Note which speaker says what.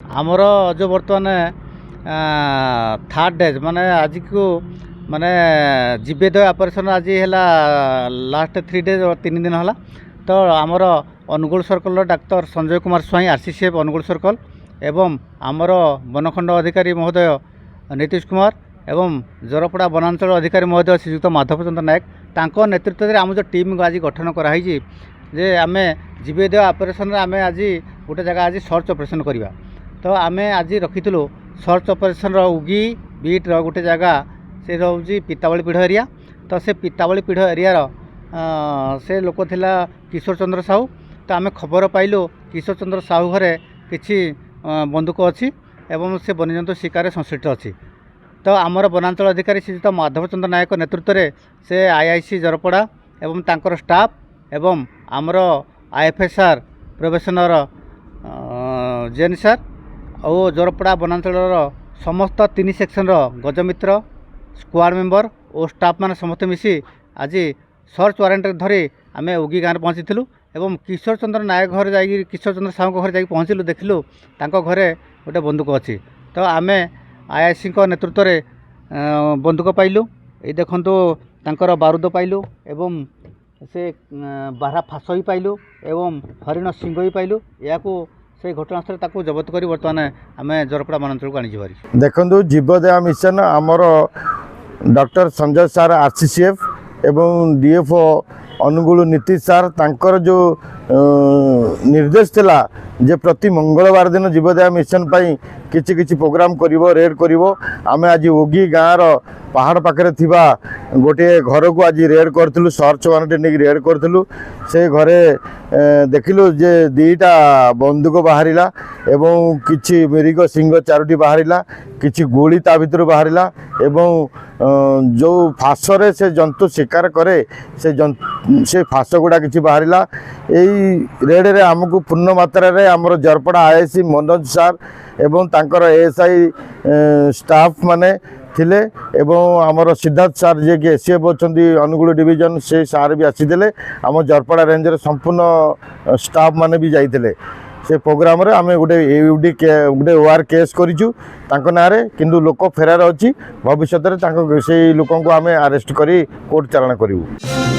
Speaker 1: आमर जो बर्तमान थर्ड डे माने आज को माने जीवेदय ऑपरेशन आज है लास्ट 3 डेज 3 दिन है। तो आमर अनुगुल सर्कल डाक्तर संजय कुमार स्वाई आरसीसीएफ अनुगुल सर्कल एवं आमर बनखंड अधिकारी महोदय नीतीश कुमार एवं जरपड़ा वनांचल अधिकारी महोदय श्रीयुक्त माधव चंद्र नायक तांको नेतृत्व में आम जो टीम आज गठन कराई जे आमे जीवेदय ऑपरेशन आम आज गोटे जगह आज सर्च ऑपरेशन करवा। तो आम आज रखीलु सर्च ऑपरेशन उगी बीट गोटे जगह से रोचे पितावली पीढ़ एरिया। तो से पितावली पीढ़ एरिया से लोक थिला किशोर चंद्र साहू। तो आम खबर पाइलु किशोर चंद्र साहू घरे किछि बंदूक अच्छी एवं से वन्यजंतु शिकार संश्लिष्ट अच्छी। तो आमर वनांचल अधिकारी श्रीयुक्त माधव चंद्र नायक नेतृत्व में से आईआईसी जरपड़ा एवं तांकर स्टाफ एवं आमर आईएफएसआर प्रोफेसनर जेन सार और जरपड़ा वनांचल समस्त 3 सेक्शन गजमित्र स्क्वाड मेंबर और स्टाफ मान समस्त मिसी आज सर्च वारंट धरी आम उगी गाँव पहुँची एवं किशोर चंद्र नायक घर जा किशोर चंद्र साहू घर जा पहुँचलु देखिलु घरे गोटे बंदूक अच्छी। तो आम आईआईसी नेतृत्व में बंदूक पाइलु ये देखंतु तांकर बारूद पाइलु एवं से बारहा फास ही पाइलु एवं हरिण सिंह ही पाइलु। या से घटनास्थल ताकू जबत करी बर्तमान आम जरपड़ा वनांचल को आनी
Speaker 2: देखु जीवदया मिशन आमर डॉक्टर संजय सार आरसीसीएफ एवं डीएफओ अनुगुल नीतीश सार तांकर जो निर्देश थिला जे प्रति मंगलवार दिन जीवदया मिशन पाई किछि किछि प्रोग्राम करिवो रेड करिवो। आमे आज उगी गाँव पहाड़ पाखे थिबा गोटे घर को आज रेड करथिलु सर्च वारंट ने रेड करथिलु। से घरे देखिलु जे 2टा बंदूक बाहरिला एवं किछि मिरिग सिंह 4टी बाहरिला किछि गोली ता भितर बाहरिला एवं जो फासरे से जंतु शिकार करे से फास गुड़ा किछि बाहरिला। एई रेड रे हमकु पूर्ण मात्रा रे हमर जरपड़ा आईआईसी मनोज सार एवं तांकर एएसआई स्टाफ माने थिले एवं आमर सिद्धार्थ सार जे कि एसीएफ अच्छी अनुगुल डिविजन से सार भी आसीते आम जरपड़ा रेंजर संपूर्ण स्टाफ माने भी जाइते से प्रोग्राम रे आमे गोटे यूडी गोटे ओआर केस करिछु तांको नारे किंतु लोक फेरार अच्छी भविष्य में से लोक को आमे अरेस्ट करी कोर्ट चालाण करिवु।